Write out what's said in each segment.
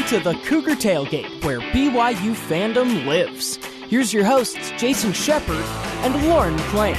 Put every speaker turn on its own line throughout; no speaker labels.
to the Cougar Tailgate, where BYU fandom lives. Here's your hosts, Jason Shepard and Lauren McLean.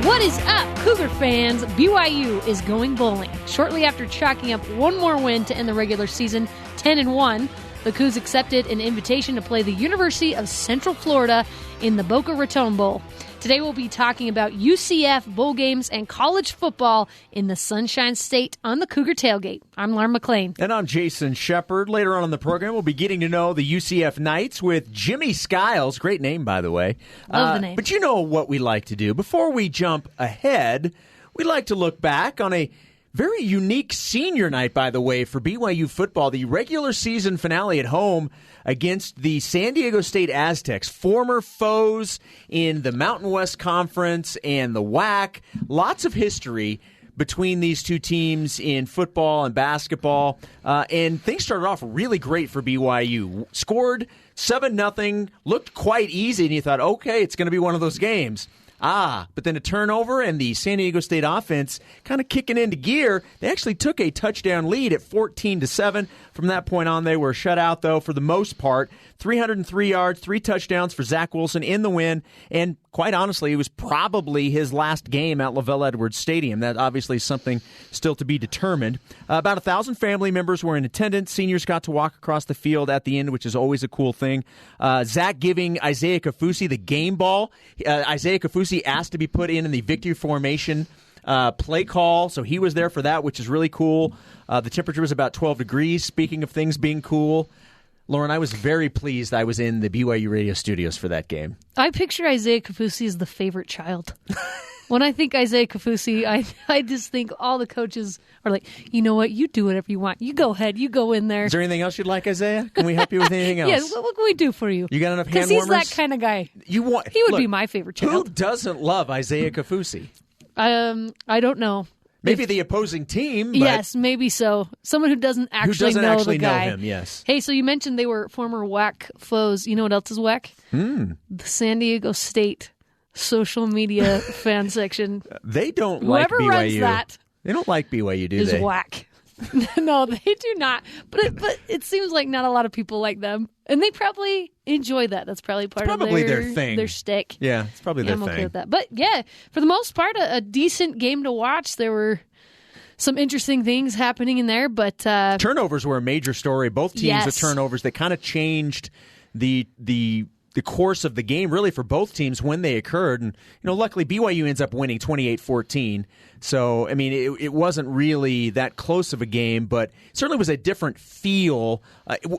What is up, Cougar fans? BYU is going bowling. Shortly after chalking up one more win to end the regular season, 10-1, the Cougs accepted an invitation to play the University of Central Florida in the Boca Raton Bowl. Today we'll be talking about UCF bowl games and college football in the Sunshine State on the Cougar Tailgate. I'm Lauren McLean.
And I'm Jason Shepard. Later on in the program, we'll be getting to know the UCF Knights with Jimmy Skiles. Great name, by the way.
Love the name.
But you know what we like to do. Before we jump ahead, we like to look back on a very unique senior night, by the way, for BYU football. The regular season finale at home against the San Diego State Aztecs, former foes in the Mountain West Conference and the WAC. Lots of history between these two teams in football and basketball. And things started off really great for BYU. Scored 7-0, looked quite easy, and you thought, okay, it's going to be one of those games. But then a turnover and the San Diego State offense kind of kicking into gear. They actually took a touchdown lead at 14-7. From that point on, they were shut out, though, for the most part. 303 yards, 3 touchdowns for Zach Wilson in the win. And quite honestly, it was probably his last game at LaVell Edwards Stadium. That obviously is something still to be determined. About 1,000 family members were in attendance. Seniors got to walk across the field at the end, which is always a cool thing. Zach giving Isaiah Kaufusi the game ball. Isaiah Kaufusi asked to be put in the victory formation play call, so he was there for that, which is really cool. The temperature was about 12 degrees. Speaking of things being cool, Lauren, I was very pleased I was in the BYU radio studios for that game.
I picture Isaiah Kaufusi as the favorite child. When I think Isaiah Kaufusi, I just think all the coaches are like, you know what, you do whatever you want. You go ahead, you go in there.
Is there anything else you'd like, Isaiah? Can we help you with anything else?
Yeah, what can we do for you?
You got enough hand warmers?
Because he's that kind of guy. He would be my favorite child.
Who doesn't love Isaiah Kaufusi?
I don't know.
Maybe the opposing team. But
yes, maybe so. Someone who doesn't actually know the guy.
Know him, yes.
Hey, so you mentioned they were former WAC foes. You know what else is WAC? The San Diego State social media fan section.
They don't
Whoever
like BYU.
Runs that
they don't like BYU, do
is
they?
Is WAC. No, they do not. But it seems like not a lot of people like them. And they probably enjoy that. That's probably of
their thing.
Their shtick.
Yeah, it's probably their
I'm
thing.
Okay with that. But yeah, for the most part, a decent game to watch. There were some interesting things happening in there, but
turnovers were a major story. Both teams with turnovers that kind of changed the course of the game, really, for both teams when they occurred. And luckily BYU ends up winning 28-14. So I mean, it wasn't really that close of a game, but it certainly was a different feel.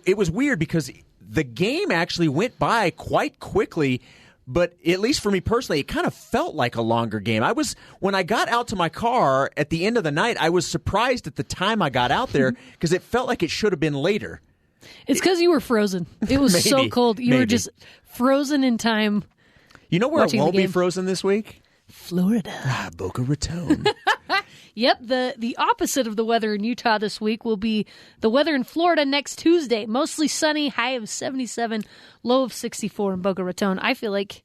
It was weird because the game actually went by quite quickly. But at least for me personally, it kind of felt like a longer game. When I got out to my car at the end of the night, I was surprised at the time I got out there because it felt like it should have been later.
It's because you were frozen. It was so cold. You were just frozen in time.
You know where it won't be frozen this week?
Florida.
Boca Raton.
Yep, the opposite of the weather in Utah this week will be the weather in Florida next Tuesday. Mostly sunny, high of 77, low of 64 in Boca Raton. I feel like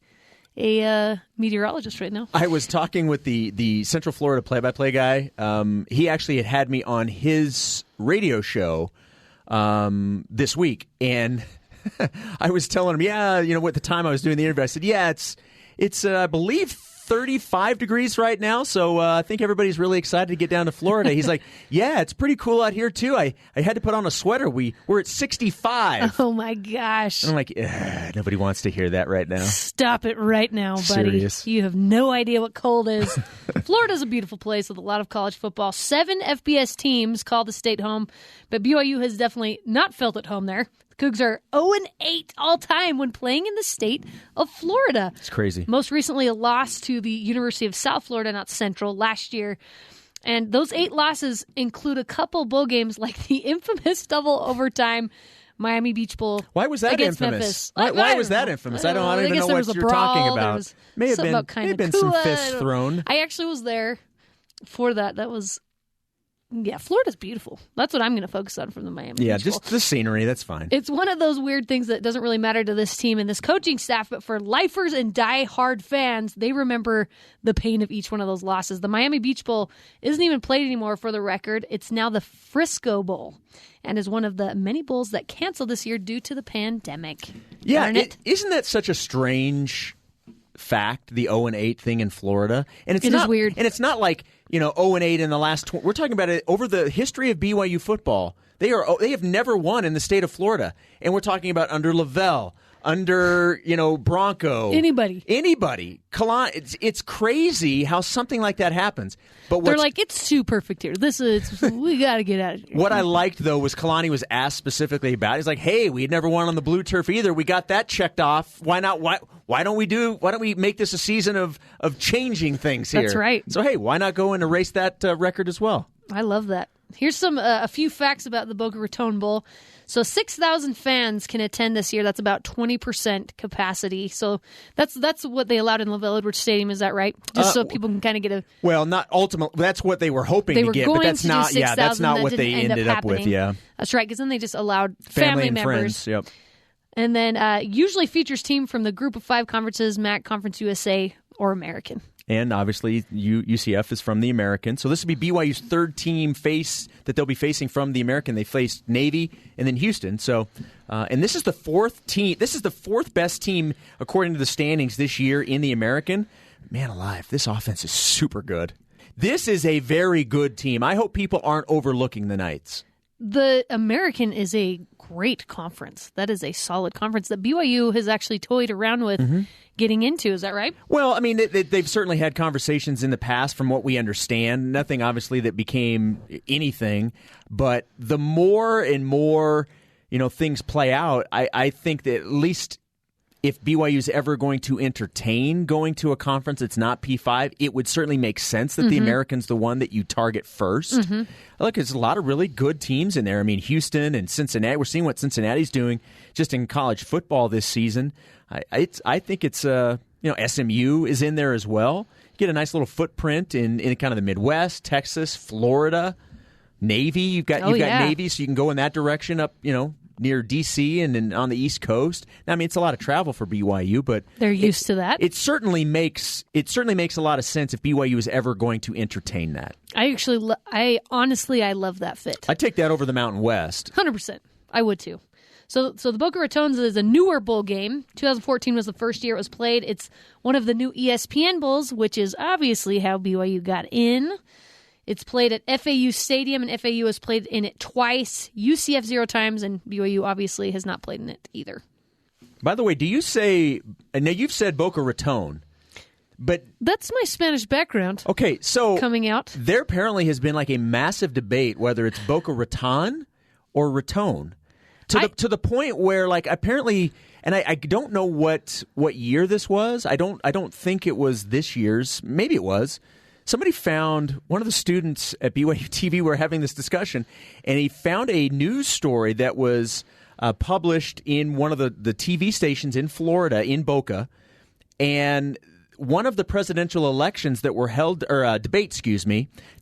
a meteorologist right now.
I was talking with the Central Florida play-by-play guy. He actually had me on his radio show this week, and I was telling him, at the time I was doing the interview, I said, it's I believe 35 degrees right now, so I think everybody's really excited to get down to Florida. He's like, yeah, it's pretty cool out here, too. I had to put on a sweater. We're at 65.
Oh, my gosh.
And I'm like, nobody wants to hear that right now.
Stop it right now, buddy.
Serious.
You have no idea what cold is. Florida's a beautiful place with a lot of college football. 7 FBS teams call the state home, but BYU has definitely not felt at home there. Cougs are 0-8 all-time when playing in the state of Florida.
It's crazy.
Most recently, a loss to the University of South Florida, not Central, last year. And those 8 losses include a couple bowl games like the infamous double overtime Miami Beach Bowl.
Why was that infamous? Why was that infamous? I don't even know what you're talking about. May have been some fists thrown.
I actually was there for that. That was Yeah, Florida's beautiful. That's what I'm going to focus on from the Miami Beach Bowl.
Just the scenery. That's fine.
It's one of those weird things that doesn't really matter to this team and this coaching staff, but for lifers and die-hard fans, they remember the pain of each one of those losses. The Miami Beach Bowl isn't even played anymore, for the record. It's now the Frisco Bowl and is one of the many bowls that canceled this year due to the pandemic.
Yeah, isn't that such a strange fact, the 0-8 thing in Florida? And it is
weird.
And it's not like, 0-8 in the last we're talking about it over the history of BYU football. They have never won in the state of Florida. And we're talking about under Lavelle, under, Bronco.
Anybody.
It's crazy how something like that happens. But
they're like, it's too perfect here. We got to get out of here.
What I liked, though, was Kalani was asked specifically about it. He's like, hey, we had never won on the blue turf either. We got that checked off. Why not? Why don't we make this a season of changing things here?
That's right.
So, hey, why not go and erase that record as well?
I love that. Here's a few facts about the Boca Raton Bowl. So 6,000 fans can attend this year. That's about 20% capacity. So that's what they allowed in LaVelle Edwards Stadium. Is that right? Just so people can kind of get a...
Well, not ultimately. That's what they were hoping to get, but that's not. Yeah, that's not what they ended up with. Yeah,
that's right. Because then they just allowed family
and
members.
Friends. Yep.
And then usually features team from the Group of 5 conferences: MAC, Conference USA, or American.
And obviously, UCF is from the American. So this would be BYU's third team that they'll be facing from the American. They faced Navy and then Houston. So, and this is the fourth team. This is the fourth best team according to the standings this year in the American. Man alive, this offense is super good. This is a very good team. I hope people aren't overlooking the Knights.
The American is a great conference. That is a solid conference that BYU has actually toyed around with getting into. Is that right?
Well, I mean, they've certainly had conversations in the past from what we understand. Nothing, obviously, that became anything. But the more and more, things play out, I think that at least if BYU is ever going to entertain going to a conference that's not P5, it would certainly make sense that the American's the one that you target first. Look, there's a lot of really good teams in there. I mean, Houston and Cincinnati. We're seeing what Cincinnati's doing just in college football this season. I think it's SMU is in there as well. You get a nice little footprint in kind of the Midwest, Texas, Florida, Navy. You've got Navy, so you can go in that direction up, near D.C. and then on the East Coast. Now, I mean, it's a lot of travel for BYU, but
they're used to that.
It certainly makes a lot of sense if BYU is ever going to entertain that.
I honestly love that fit.
I'd take that over the Mountain West.
100%. I would too. So the Boca Ratons is a newer bowl game. 2014 was the first year it was played. It's one of the new ESPN bowls, which is obviously how BYU got in. It's played at FAU Stadium, and FAU has played in it twice, UCF 0 times, and BYU obviously has not played in it either.
By the way, now you've said Boca Raton, but...
That's my Spanish background.
Okay, so...
Coming out.
There apparently has been like a massive debate whether it's Boca Raton or Raton. To the point where, like, apparently... And I don't know what year this was. I don't think it was this year's. Maybe it was. Somebody found, one of the students at BYUtv were having this discussion, and he found a news story that was published in one of the TV stations in Florida, in Boca, and one of the presidential elections that were held, or debate,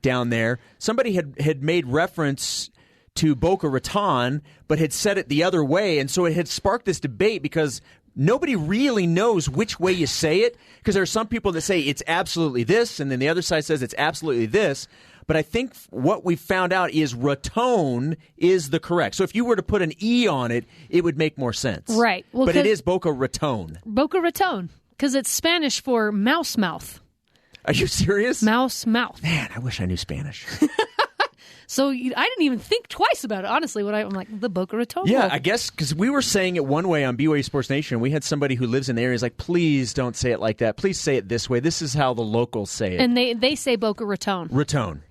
down there, somebody had made reference to Boca Raton, but had said it the other way, and so it had sparked this debate because nobody really knows which way you say it, because there are some people that say it's absolutely this, and then the other side says it's absolutely this. But I think what we found out is Raton is the correct. So if you were to put an E on it, it would make more sense.
Right. Well,
but it is Boca Raton.
Boca Raton, because it's Spanish for mouse mouth.
Are you serious?
Mouse mouth.
Man, I wish I knew Spanish.
So I didn't even think twice about it, honestly, when I'm like, the Boca Raton.
Yeah, I guess because we were saying it one way on BYU Sports Nation. We had somebody who lives in the area who's like, please don't say it like that. Please say it this way. This is how the locals say it.
And they say Boca Raton.
Raton.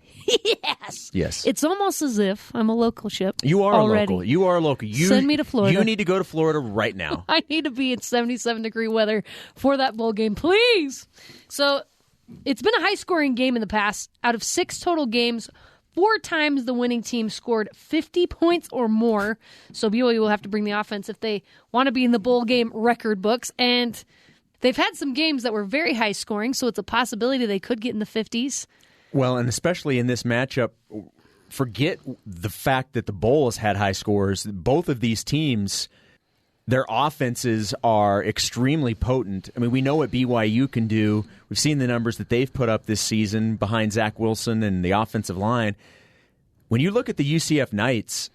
Yes.
It's almost as if I'm a local, Shep.
You are
already.
a local. You are a local.
Send me to Florida.
You need to go to Florida right now.
I need to be in 77-degree weather for that bowl game, please. So it's been a high-scoring game in the past. Out of 6 total games, 4 times the winning team scored 50 points or more. So BYU will have to bring the offense if they want to be in the bowl game record books. And they've had some games that were very high-scoring, so it's a possibility they could get in the 50s.
Well, and especially in this matchup, forget the fact that the bowl has had high scores. Both of these teams, their offenses are extremely potent. I mean, we know what BYU can do. We've seen the numbers that they've put up this season behind Zach Wilson and the offensive line. When you look at the UCF Knights,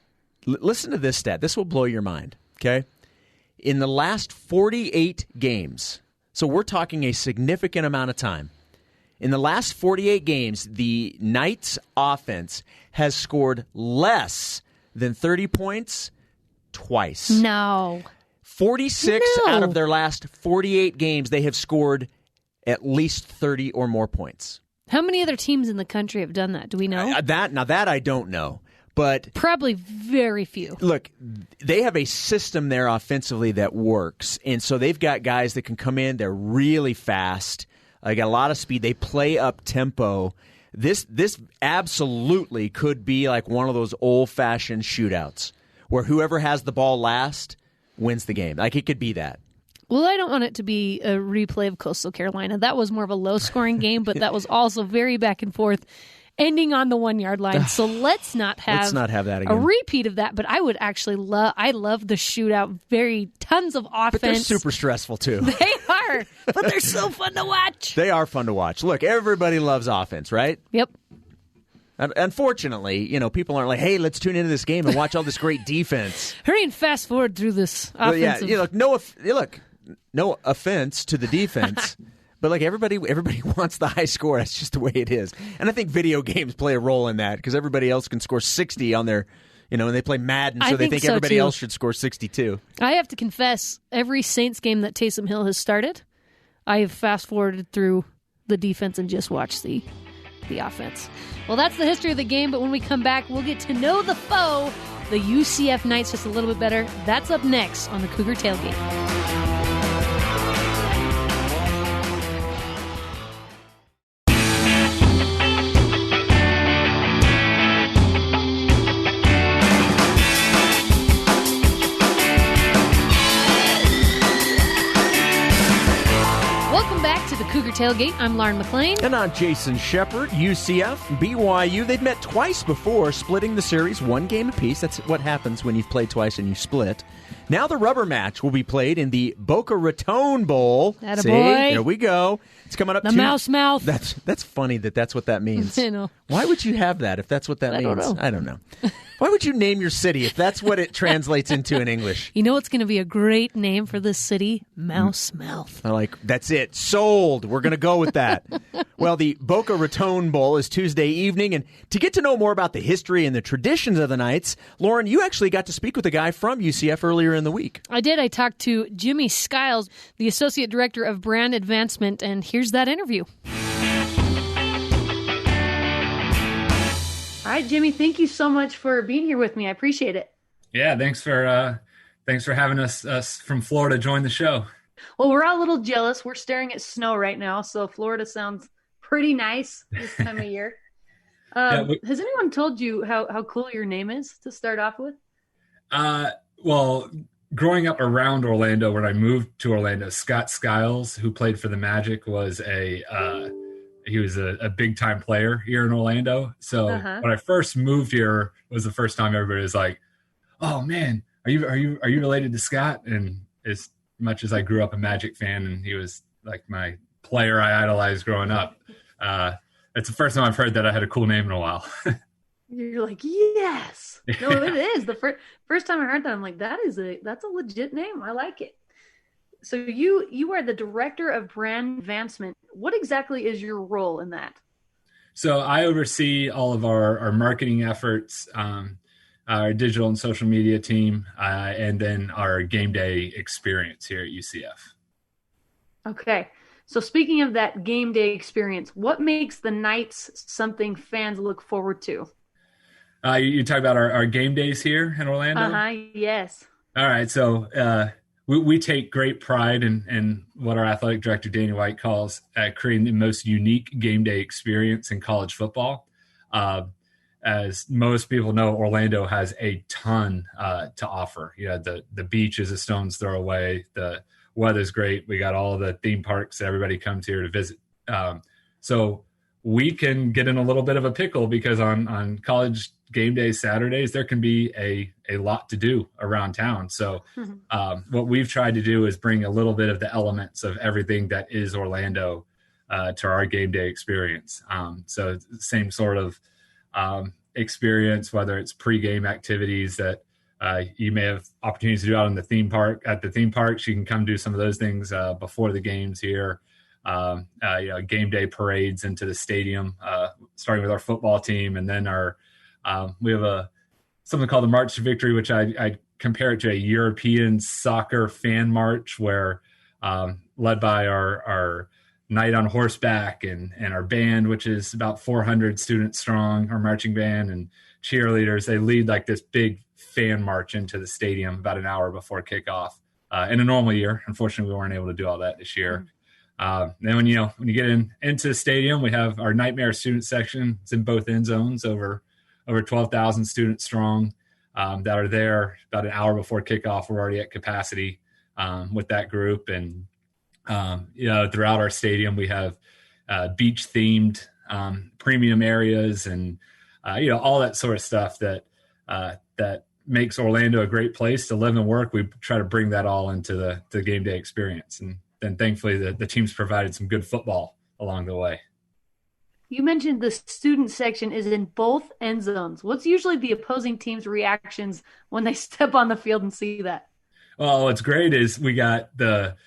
listen to this stat. This will blow your mind, okay? In the last 48 games, so we're talking a significant amount of time, in the last 48 games, the Knights offense has scored less than 30 points twice.
No.
46 out of their last 48 games, they have scored at least 30 or more points.
How many other teams in the country have done that? Do we know?
That I don't know. But
probably very few.
Look, they have a system there offensively that works. And so they've got guys that can come in. They're really fast. They got a lot of speed. They play up tempo. This absolutely could be like one of those old-fashioned shootouts where whoever has the ball last wins the game. Like, it could be that.
Well, I don't want it to be a replay of Coastal Carolina. That was more of a low-scoring game, but that was also very back and forth, ending on the 1-yard line. So let's not have
that again.
A repeat of that. But I would actually I love the shootout. Tons of offense.
But they're super stressful too.
They are, but they're so fun to watch.
They are fun to watch. Look, everybody loves offense, right?
Yep.
Unfortunately, people aren't like, hey, let's tune into this game and watch all this great defense.
Hurry and fast forward through this offensive.
No offense to the defense. But like everybody wants the high score. That's just the way it is. And I think video games play a role in that because everybody else can score 60 on their, and they play Madden, so they think everybody else should score 62. I
have to confess, every Saints game that Taysom Hill has started, I have fast-forwarded through the defense and just watched the offense. Well, that's the history of the game, but when we come back, we'll get to know the foe, the UCF Knights, just a little bit better. That's up next on the Cougar Tailgate. Cougar Tailgate. I'm Lauren McLean.
And I'm Jason Shepard. UCF, BYU, they've met twice before, splitting the series 1 game apiece. That's what happens when you've played twice and you split. Now the rubber match will be played in the Boca Raton Bowl.
Attaboy.
See, here we go. It's coming up.
The mouse mouth.
That's funny that's what that means.
I know.
Why would you have that if that's what that means? I don't know. Why would you name your city if that's what it translates into in English?
You know what's going to be a great name for this city? Mouse Mouth.
That's it. Sold. We're going to go with that. Well, the Boca Raton Bowl is Tuesday evening, and to get to know more about the history and the traditions of the Knights, Lauren, you actually got to speak with a guy from UCF earlier in the week.
I did. I talked to Jimmy Skiles, the Associate Director of Brand Advancement, and here's that interview. All right, Jimmy, thank you so much for being here with me. I appreciate it.
Yeah, thanks for having us from Florida join the show.
Well, we're all a little jealous. We're staring at snow right now, so Florida sounds pretty nice this time of year. Has anyone told you how cool your name is to start off with?
Well, growing up around Orlando, when I moved to Orlando, Scott Skiles, who played for the Magic, was a big time player here in Orlando. So when I first moved here, it was the first time everybody was like, "Oh man, are you related to Scott?" And as much as I grew up a Magic fan, and he was like my player I idolized growing up, it's the first time I've heard that I had a cool name in a while.
You're like, yes. No, it is. The first time I heard that, I'm like, that's a legit name. I like it. So you are the Director of Brand Advancement. What exactly is your role in that?
So I oversee all of our marketing efforts, our digital and social media team, and then our game day experience here at UCF. Okay.
So speaking of that game day experience, what makes the Knights something fans look forward to?
You talk about our game days here in Orlando?
Yes.
All right. So we take great pride in what our athletic director, Danny White, calls creating the most unique game day experience in college football. As most people know, Orlando has a ton to offer. The beach is a stone's throw away. The weather's great. We got all the theme parks that everybody comes here to visit. So we can get in a little bit of a pickle because on college game days, Saturdays, there can be a lot to do around town. So what we've tried to do is bring a little bit of the elements of everything that is Orlando to our game day experience. So same sort of experience, whether it's pregame activities that you may have opportunities to do out in the theme park. At the theme parks, you can come do some of those things before the games here. Game day parades into the stadium, starting with our football team, and then we have something called the March to Victory, which I compare it to a European soccer fan march, where led by our Knight on Horseback and our band, which is about 400 students strong, our marching band and cheerleaders. They lead like this big fan march into the stadium about an hour before kickoff. In a normal year, unfortunately, we weren't able to do all that this year. Then when you get into the stadium, we have our Nightmare student section. It's in both end zones, over 12,000 students strong that are there about an hour before kickoff. We're already at capacity with that group. And, throughout our stadium, we have beach themed premium areas and, all that sort of stuff that makes Orlando a great place to live and work. We try to bring that all into the game day experience. And then thankfully the team's provided some good football along the way.
You mentioned the student section is in both end zones. What's usually the opposing team's reactions when they step on the field and see that?
Well, what's great is we got the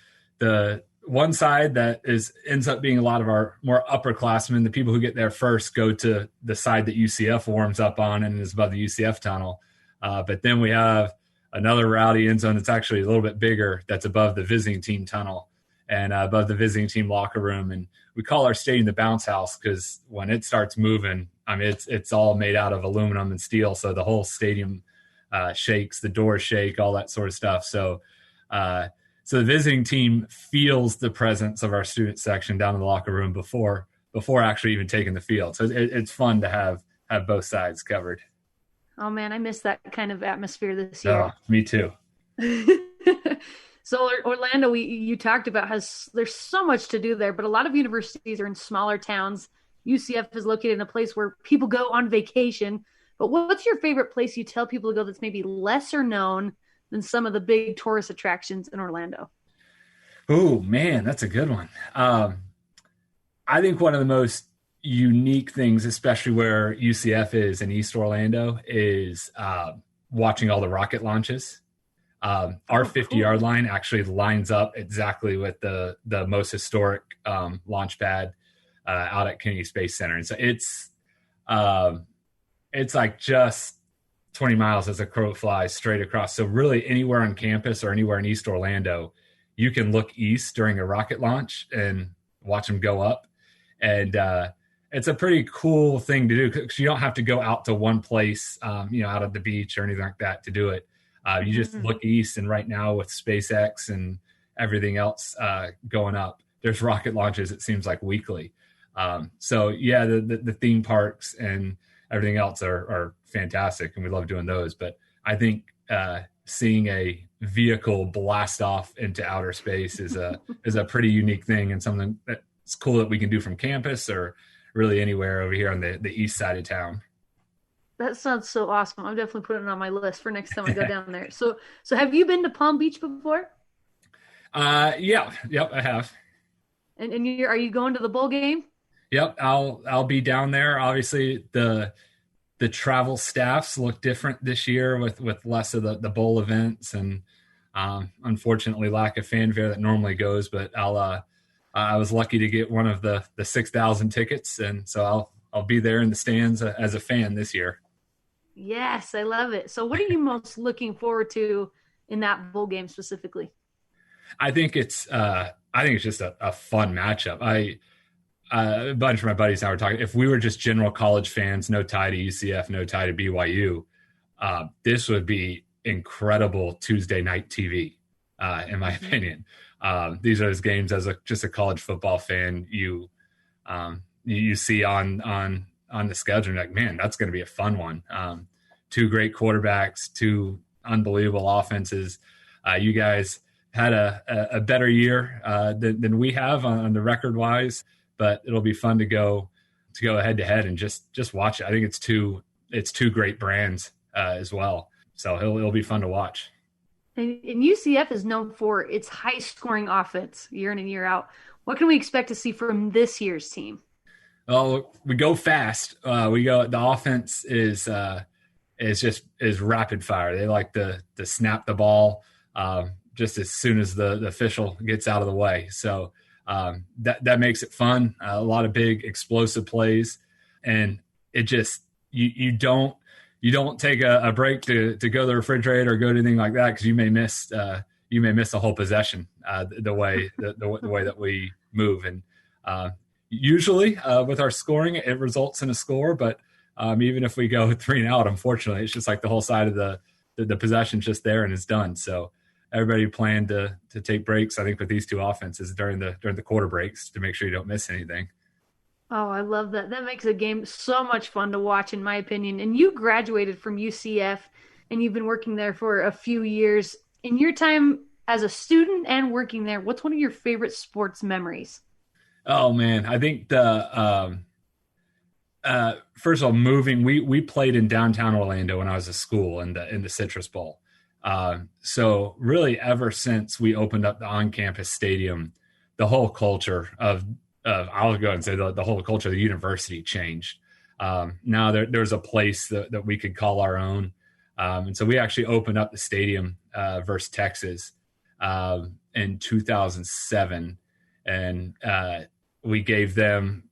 one side that ends up being a lot of our more upperclassmen. The people who get there first go to the side that UCF warms up on and is above the UCF tunnel. But then we have another rowdy end zone that's actually a little bit bigger, that's above the visiting team tunnel and above the visiting team locker room. And we call our stadium the bounce house because when it starts moving, it's all made out of aluminum and steel. So the whole stadium shakes, the doors shake, all that sort of stuff. So the visiting team feels the presence of our student section down in the locker room before actually even taking the field. So it's fun to have both sides covered.
Oh man, I miss that kind of atmosphere this year.
Oh, me too.
So Orlando, you talked about there's so much to do there, but a lot of universities are in smaller towns. UCF is located in a place where people go on vacation. But what's your favorite place you tell people to go that's maybe lesser known than some of the big tourist attractions in Orlando?
Oh man, that's a good one. I think one of the most unique things, especially where UCF is in East Orlando, is watching all the rocket launches. Our 50-yard line actually lines up exactly with the most historic launch pad out at Kennedy Space Center. And so it's like just 20 miles as a crow flies straight across. So really anywhere on campus or anywhere in East Orlando, you can look east during a rocket launch and watch them go up. And it's a pretty cool thing to do because you don't have to go out to one place, out at the beach or anything like that to do it. You just look east, and right now with SpaceX and everything else going up, there's rocket launches, it seems like weekly. The theme parks and everything else are fantastic, and we love doing those. But I think seeing a vehicle blast off into outer space is a pretty unique thing, and something that's cool that we can do from campus or really anywhere over here on the east side of town.
That sounds so awesome. I'm definitely putting it on my list for next time I go down there. So have you been to Palm Beach before?
Yep, I have.
And are you going to the bowl game?
Yep, I'll be down there. Obviously, the travel staffs look different this year with less of the bowl events and unfortunately lack of fanfare that normally goes. But I was lucky to get one of the 6,000 tickets, and so I'll be there in the stands as a fan this year.
Yes, I love it. So what are you most looking forward to in that bowl game specifically?
I think it's just a fun matchup. A bunch of my buddies and I were talking, if we were just general college fans, no tie to UCF, no tie to BYU, this would be incredible Tuesday night TV, in my opinion. These are those games as just a college football fan, you see on the schedule, and you're like, man, that's going to be a fun one. Two great quarterbacks, two unbelievable offenses. You guys had a better year than we have on the record wise, but it'll be fun to go head to head and just watch it. I think it's two it's two great brands as well. So it'll be fun to watch.
And UCF is known for its high-scoring offense year in and year out. What can we expect to see from this year's team?
Well, we go fast. The offense is rapid fire. They like to snap the ball just as soon as the official gets out of the way. So that makes it fun. A lot of big explosive plays, and it just you don't take a break to go to the refrigerator or go to anything like that, because you may miss the whole possession the way that we move. And usually with our scoring, it results in a score, but even if we go 3 and out, unfortunately, it's just like the whole side of the possession's just there and it's done. So everybody planned to take breaks, I think, with these two offenses during the quarter breaks to make sure you don't miss anything.
Oh, I love that. That makes a game so much fun to watch, in my opinion. And you graduated from UCF, and you've been working there for a few years. In your time as a student and working there, what's one of your favorite sports memories?
Oh, man. I think first of all, moving, we played in downtown Orlando when I was at school in the Citrus Bowl. So really ever since we opened up the on-campus stadium, the whole culture of I'll go and say the whole culture of the university changed. Now there's a place that we could call our own. And so we actually opened up the stadium versus Texas in 2007. And we gave them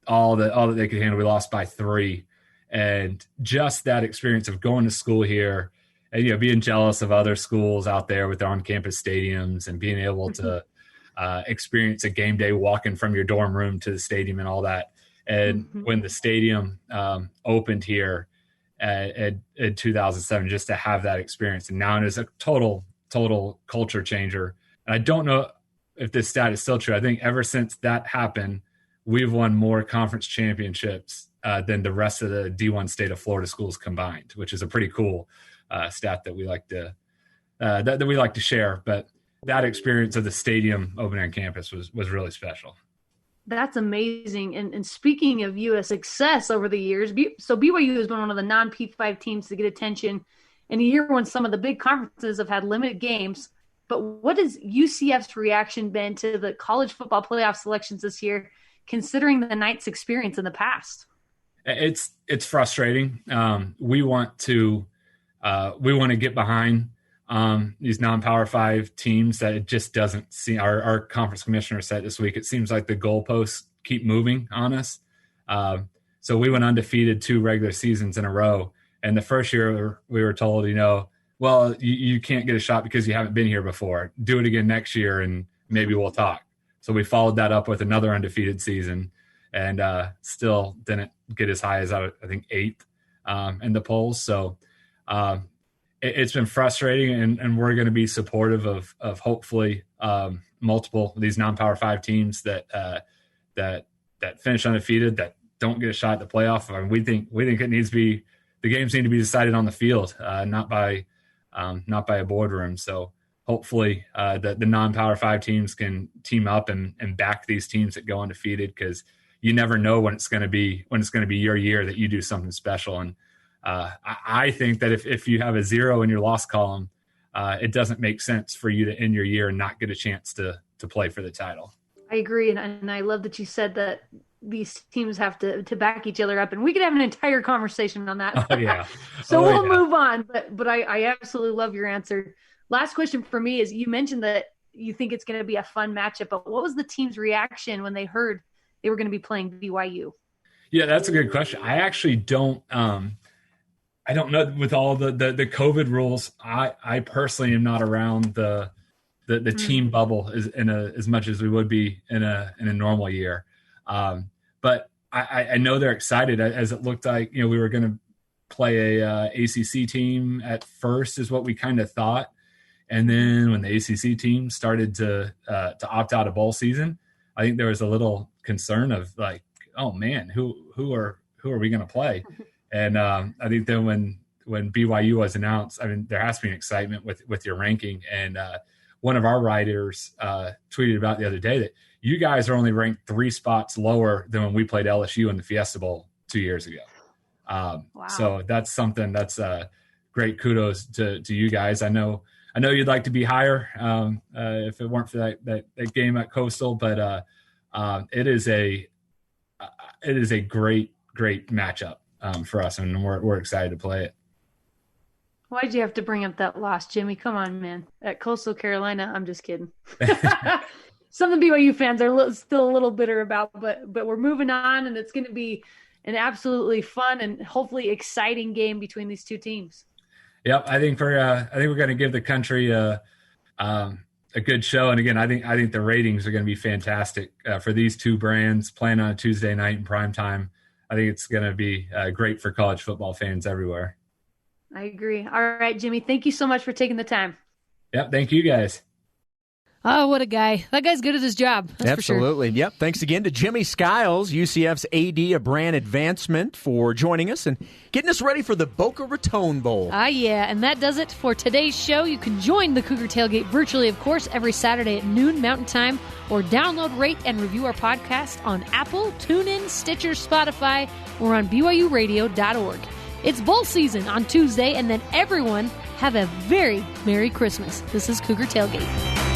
all that they could handle. We lost by 3. And just that experience of going to school here and, being jealous of other schools out there with their on-campus stadiums and being able to experience a game day walking from your dorm room to the stadium and all that. And when the stadium opened here in 2007, just to have that experience. And now it is a total culture changer. And I don't know if this stat is still true. I think ever since that happened, we've won more conference championships than the rest of the D1 state of Florida schools combined, which is a pretty cool stat that we like to that we like to share. But that experience of the stadium opening on campus was really special.
That's amazing. And speaking of U.S. success over the years, so BYU has been one of the non-P5 teams to get attention in a year when some of the big conferences have had limited games. But what has UCF's reaction been to the college football playoff selections this year, considering the Knights' experience in the past?
It's frustrating. We want to get behind these non-Power 5 teams that it just doesn't seem. Our conference commissioner said this week, it seems like the goalposts keep moving on us. So we went undefeated 2 regular seasons in a row. And the first year we were told, well, you can't get a shot because you haven't been here before. Do it again next year and maybe we'll talk. So we followed that up with another undefeated season and still didn't get as high as I think 8th in the polls. So it's been frustrating, and we're going to be supportive of hopefully multiple of these non-Power 5 teams that finish undefeated, that don't get a shot at the playoff. I mean, we think it needs to be, the games need to be decided on the field, not by a boardroom. So hopefully the non-Power 5 teams can team up and back these teams that go undefeated, because you never know when it's going to be your year that you do something special. And I think that if you have a 0 in your loss column, it doesn't make sense for you to end your year and not get a chance to play for the title.
I agree. And I love that you said that these teams have to back each other up, and we could have an entire conversation on that.
Oh, yeah.
So we'll move on, but I absolutely love your answer. Last question for me is, you mentioned that you think it's going to be a fun matchup, but what was the team's reaction when they heard they were going to be playing BYU?
Yeah, that's a good question. I actually don't I don't know, with all the COVID rules. I personally am not around the team bubble as much as we would be in a normal year. But I know they're excited, as it looked like, we were going to play a ACC team at first, is what we kind of thought. And then when the ACC team started to opt out of bowl season, I think there was a little concern of like, oh man, who are we going to play? And I think then when BYU was announced, I mean, there has to be an excitement with your ranking. And one of our writers tweeted about the other day that you guys are only ranked 3 spots lower than when we played LSU in the Fiesta Bowl 2 years ago.
Wow.
So that's something that's great. Kudos to you guys. I know you'd like to be higher if it weren't for that game at Coastal, but it is a great matchup for us, and we're excited to play it.
Why'd you have to bring up that loss, Jimmy? Come on, man. At Coastal Carolina, I'm just kidding. Some BYU fans are still a little bitter about, but we're moving on, and it's going to be an absolutely fun and hopefully exciting game between these two teams.
Yep, I think we're going to give the country a good show, and again, I think the ratings are going to be fantastic for these two brands playing on a Tuesday night in prime time. I think it's going to be great for college football fans everywhere.
I agree. All right, Jimmy, thank you so much for taking the time.
Yep, thank you guys.
Oh, what a guy. That guy's good at his job. That's
Absolutely.
For sure.
Yep. Thanks again to Jimmy Skiles, UCF's AD of brand advancement, for joining us and getting us ready for the Boca Raton Bowl.
Yeah, and that does it for today's show. You can join the Cougar Tailgate virtually, of course, every Saturday at noon Mountain Time, or download, rate, and review our podcast on Apple, TuneIn, Stitcher, Spotify, or on BYURadio.org. It's bowl season on Tuesday, and then everyone have a very Merry Christmas. This is Cougar Tailgate.